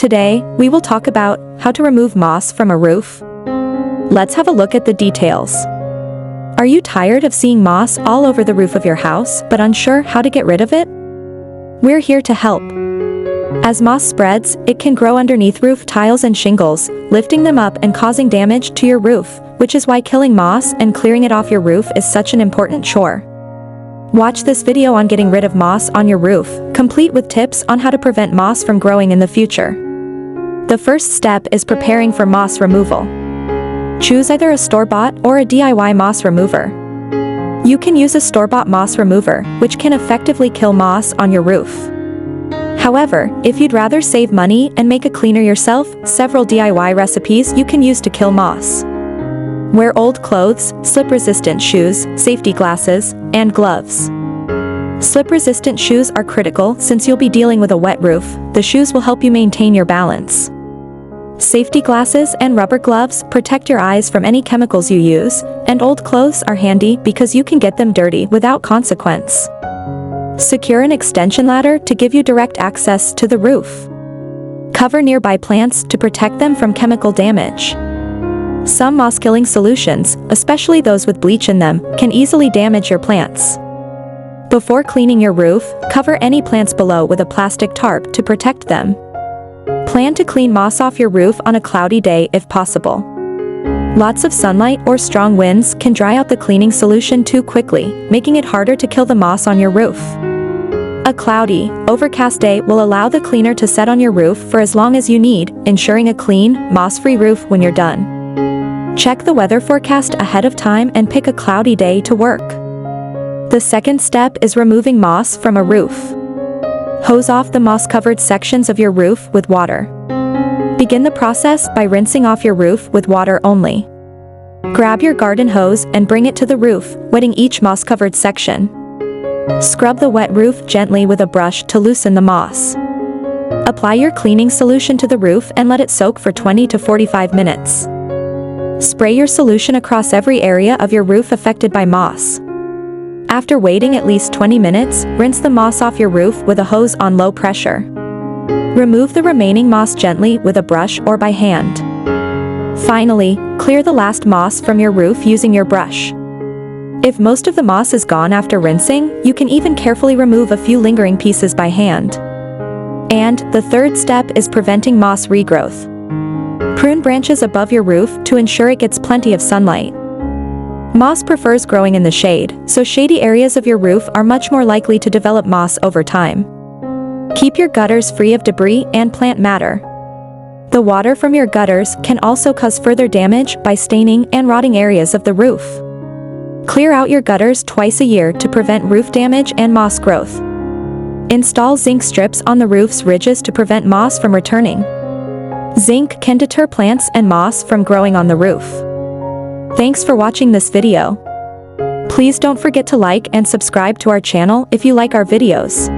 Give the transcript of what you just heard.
Today, we will talk about how to remove moss from a roof. Let's have a look at the details. Are you tired of seeing moss all over the roof of your house but unsure how to get rid of it? We're here to help. As moss spreads, it can grow underneath roof tiles and shingles, lifting them up and causing damage to your roof, which is why killing moss and clearing it off your roof is such an important chore. Watch this video on getting rid of moss on your roof, complete with tips on how to prevent moss from growing in the future. The first step is preparing for moss removal. Choose either a store-bought or a DIY moss remover. You can use a store-bought moss remover, which can effectively kill moss on your roof. However, if you'd rather save money and make a cleaner yourself, several DIY recipes you can use to kill moss. Wear old clothes, slip-resistant shoes, safety glasses, and gloves. Slip-resistant shoes are critical since you'll be dealing with a wet roof. The shoes will help you maintain your balance. Safety glasses and rubber gloves protect your eyes from any chemicals you use, and old clothes are handy because you can get them dirty without consequence. Secure an extension ladder to give you direct access to the roof. Cover nearby plants to protect them from chemical damage. Some moss-killing solutions, especially those with bleach in them, can easily damage your plants. Before cleaning your roof, cover any plants below with a plastic tarp to protect them. Plan to clean moss off your roof on a cloudy day if possible. Lots of sunlight or strong winds can dry out the cleaning solution too quickly, making it harder to kill the moss on your roof. A cloudy, overcast day will allow the cleaner to set on your roof for as long as you need, ensuring a clean, moss-free roof when you're done. Check the weather forecast ahead of time and pick a cloudy day to work. The second step is removing moss from a roof. Hose off the moss-covered sections of your roof with water. Begin the process by rinsing off your roof with water only. Grab your garden hose and bring it to the roof, wetting each moss-covered section. Scrub the wet roof gently with a brush to loosen the moss. Apply your cleaning solution to the roof and let it soak for 20 to 45 minutes. Spray your solution across every area of your roof affected by moss. After waiting at least 20 minutes, rinse the moss off your roof with a hose on low pressure. Remove the remaining moss gently with a brush or by hand. Finally, clear the last moss from your roof using your brush. If most of the moss is gone after rinsing, you can even carefully remove a few lingering pieces by hand. And the third step is preventing moss regrowth. Prune branches above your roof to ensure it gets plenty of sunlight. Moss prefers growing in the shade, so shady areas of your roof are much more likely to develop moss over time. Keep your gutters free of debris and plant matter. The water from your gutters can also cause further damage by staining and rotting areas of the roof. Clear out your gutters twice a year to prevent roof damage and moss growth. Install zinc strips on the roof's ridges to prevent moss from returning. Zinc can deter plants and moss from growing on the roof. Thanks for watching this video. Please don't forget to like and subscribe to our channel if you like our videos.